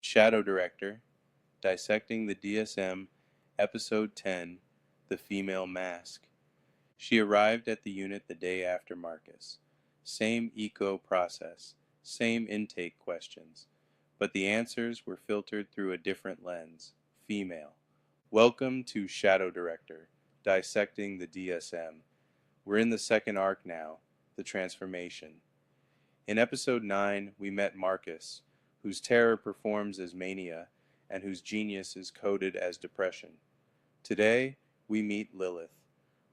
ShadowDirector, Dissecting the DSM, Episode 10, The Female Mask. She arrived at the unit the day after Marcus. Same eco process, same intake questions, but the answers were filtered through a different lens, female. Welcome to ShadowDirector, Dissecting the DSM. We're in the second arc now, the transformation. In Episode 9, we met Marcus, whose terror performs as mania and whose genius is coded as depression. Today, we meet Lilith,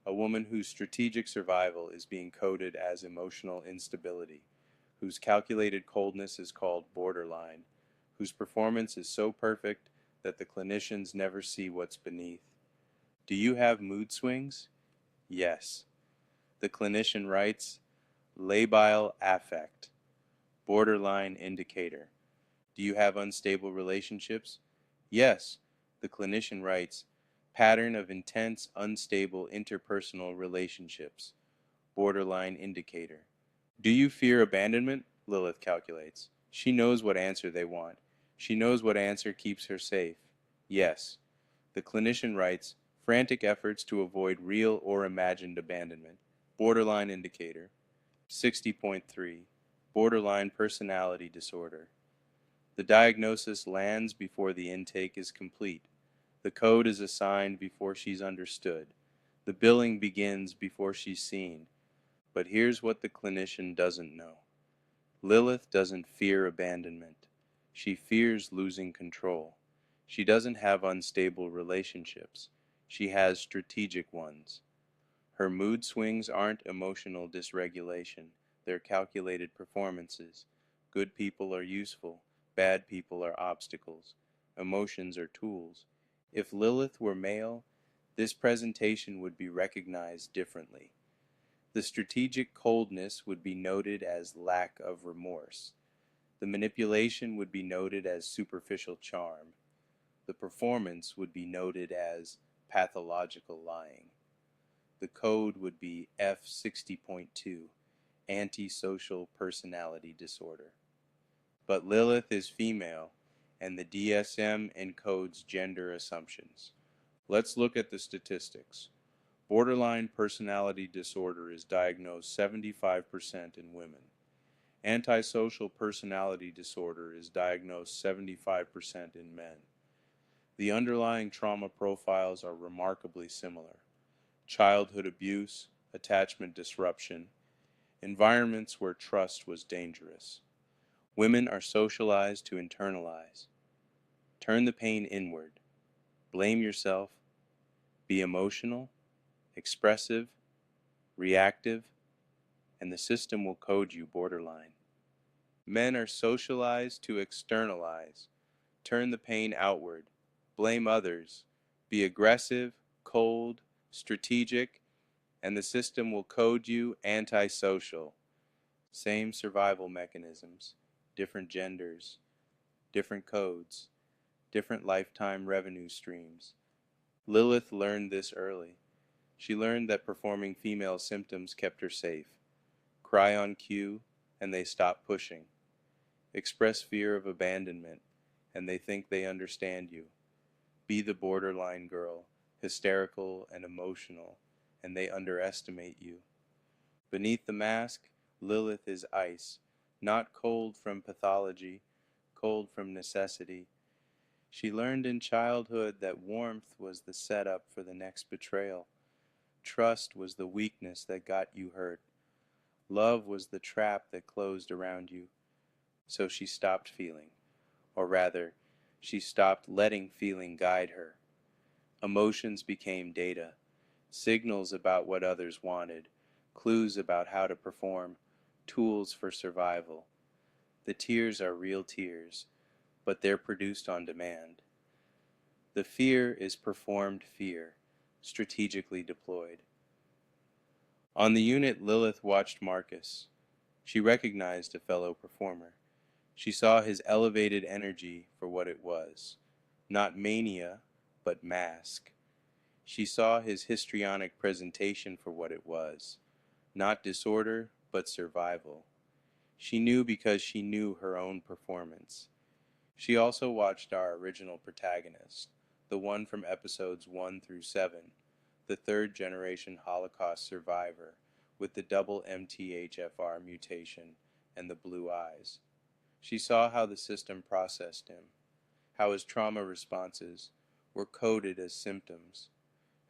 a woman whose strategic survival is being coded as emotional instability, whose calculated coldness is called borderline, whose performance is so perfect that the clinicians never see what's beneath. Do you have mood swings? Yes. The clinician writes, labile affect, borderline indicator. Do you have unstable relationships? Yes. The clinician writes, pattern of intense, unstable interpersonal relationships, borderline indicator. Do you fear abandonment? Lilith calculates. She knows what answer they want. She knows what answer keeps her safe. Yes. The clinician writes, frantic efforts to avoid real or imagined abandonment, borderline indicator. 60.3, borderline personality disorder. The diagnosis lands before the intake is complete. The code is assigned before she's understood. The billing begins before she's seen. But here's what the clinician doesn't know. Lilith doesn't fear abandonment. She fears losing control. She doesn't have unstable relationships. She has strategic ones. Her mood swings aren't emotional dysregulation. They're calculated performances. Good people are useful. Bad people are obstacles. Emotions are tools. If Lilith were male, this presentation would be recognized differently. The strategic coldness would be noted as lack of remorse. The manipulation would be noted as superficial charm. The performance would be noted as pathological lying. The code would be F60.2, antisocial personality disorder. But Lilith is female, and the DSM encodes gender assumptions. Let's look at the statistics. Borderline personality disorder is diagnosed 75% in women. Antisocial personality disorder is diagnosed 75% in men. The underlying trauma profiles are remarkably similar. Childhood abuse, attachment disruption, environments where trust was dangerous. Women are socialized to internalize. Turn the pain inward. Blame yourself. Be emotional, expressive, reactive, and the system will code you borderline. Men are socialized to externalize. Turn the pain outward. Blame others. Be aggressive, cold, strategic, and the system will code you antisocial. Same survival mechanisms, different genders, different codes, different lifetime revenue streams. Lilith learned this early. She learned that performing female symptoms kept her safe. Cry on cue, and they stop pushing. Express fear of abandonment, and they think they understand you. Be the borderline girl, hysterical and emotional, and they underestimate you. Beneath the mask, Lilith is ice, not cold from pathology, cold from necessity. She learned in childhood that warmth was the setup for the next betrayal. Trust was the weakness that got you hurt. Love was the trap that closed around you. So she stopped feeling, or rather, she stopped letting feeling guide her. Emotions became data, signals about what others wanted, clues about how to perform, tools for survival. The tears are real tears, but they're produced on demand. The fear is performed fear, strategically deployed. On the unit, Lilith watched Marcus. She recognized a fellow performer. She saw his elevated energy for what it was, not mania, but mask. She saw his histrionic presentation for what it was, not disorder, but survival. She knew because she knew her own performance. She also watched our original protagonist, the one from episodes 1 through 7, the third-generation Holocaust survivor with the double MTHFR mutation and the blue eyes. She saw how the system processed him, how his trauma responses were coded as symptoms,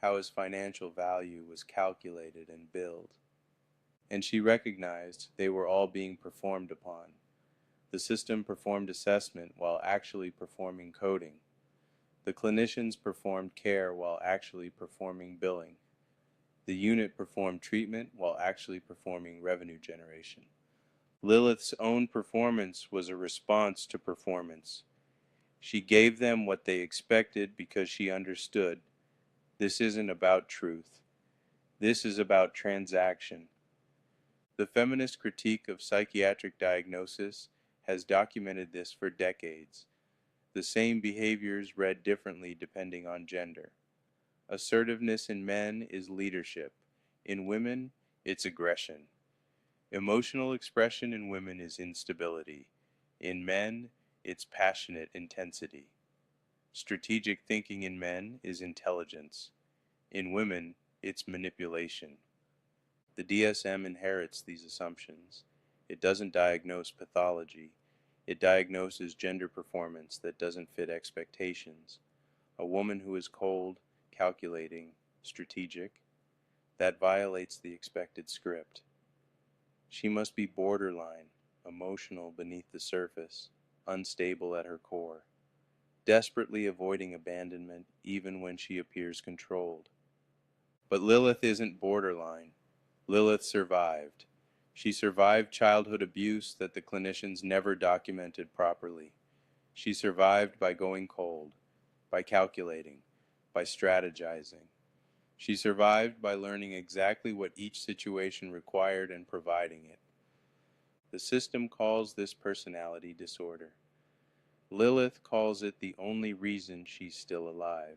how his financial value was calculated and billed. And she recognized they were all being performed upon. The system performed assessment while actually performing coding. The clinicians performed care while actually performing billing. The unit performed treatment while actually performing revenue generation. Lilith's own performance was a response to performance. She gave them what they expected because she understood. This isn't about truth. This is about transaction. The feminist critique of psychiatric diagnosis has documented this for decades. The same behaviors read differently depending on gender. Assertiveness in men is leadership. In women, it's aggression. Emotional expression in women is instability. In men, it's passionate intensity. Strategic thinking in men is intelligence. In women, it's manipulation. The DSM inherits these assumptions. It doesn't diagnose pathology. It diagnoses gender performance that doesn't fit expectations. A woman who is cold, calculating, strategic, that violates the expected script. She must be borderline, emotional beneath the surface, unstable at her core, desperately avoiding abandonment even when she appears controlled. But Lilith isn't borderline. Lilith survived. She survived childhood abuse that the clinicians never documented properly. She survived by going cold, by calculating, by strategizing. She survived by learning exactly what each situation required and providing it. The system calls this personality disorder. Lilith calls it the only reason she's still alive.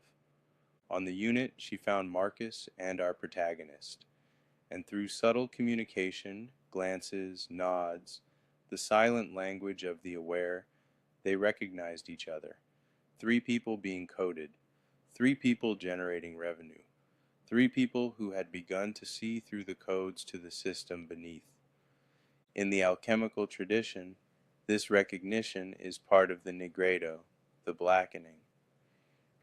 On the unit, she found Marcus and our protagonist, and through subtle communication, glances, nods, the silent language of the aware, they recognized each other. 3 people being coded, 3 people generating revenue, 3 people who had begun to see through the codes to the system beneath. In the alchemical tradition, this recognition is part of the nigredo, the blackening.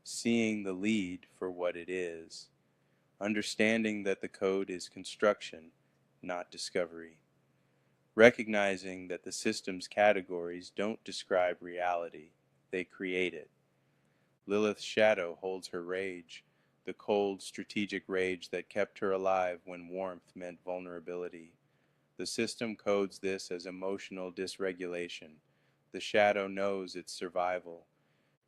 Seeing the lead for what it is, understanding that the code is construction, not discovery. Recognizing that the system's categories don't describe reality, they create it. Lilith's shadow holds her rage, the cold, strategic rage that kept her alive when warmth meant vulnerability. The system codes this as emotional dysregulation. The shadow knows its survival.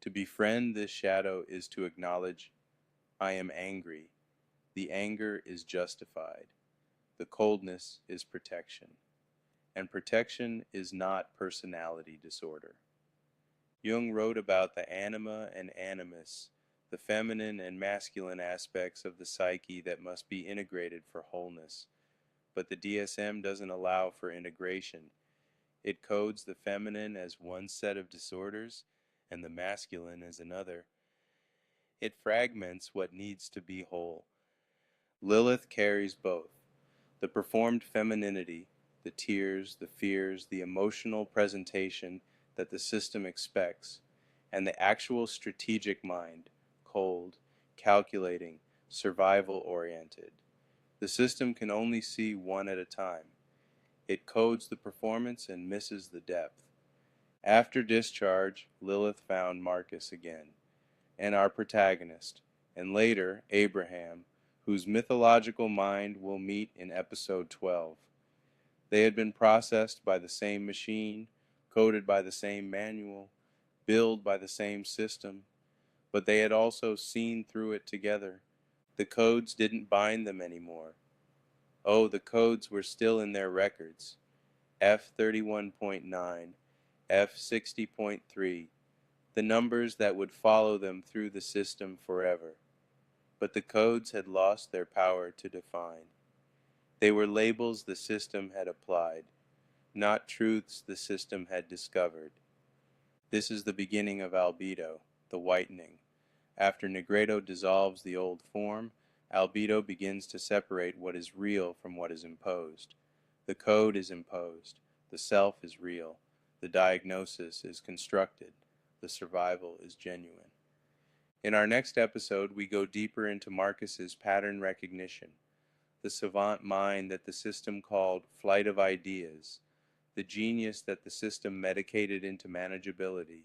To befriend this shadow is to acknowledge, I am angry. The anger is justified. The coldness is protection. And protection is not personality disorder. Jung wrote about the anima and animus, the feminine and masculine aspects of the psyche that must be integrated for wholeness. But the DSM doesn't allow for integration. It codes the feminine as one set of disorders and the masculine as another. It fragments what needs to be whole. Lilith carries both. The performed femininity, the tears, the fears, the emotional presentation that the system expects, and the actual strategic mind, cold, calculating, survival-oriented. The system can only see one at a time. It codes the performance and misses the depth. After discharge, Lilith found Marcus again, and our protagonist, and later Abraham, whose mythological mind we'll meet in episode 12. They had been processed by the same machine, coded by the same manual, billed by the same system, but they had also seen through it together. The codes didn't bind them anymore. Oh, the codes were still in their records. F31.9, F60.3, the numbers that would follow them through the system forever. But the codes had lost their power to define. They were labels the system had applied, not truths the system had discovered. This is the beginning of albedo, the whitening. After Negredo dissolves the old form, albedo begins to separate what is real from what is imposed. The code is imposed, the self is real, the diagnosis is constructed, the survival is genuine. In our next episode, we go deeper into Marcus's pattern recognition, the savant mind that the system called flight of ideas, the genius that the system medicated into manageability.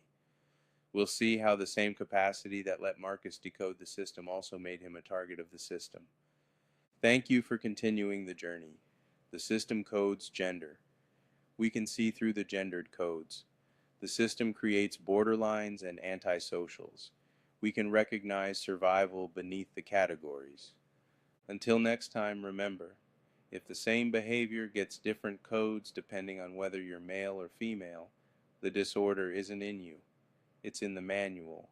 We'll see how the same capacity that let Marcus decode the system also made him a target of the system. Thank you for continuing the journey. The system codes gender. We can see through the gendered codes. The system creates borderlines and antisocials. We can recognize survival beneath the categories. Until next time, remember, if the same behavior gets different codes depending on whether you're male or female, the disorder isn't in you. It's in the manual,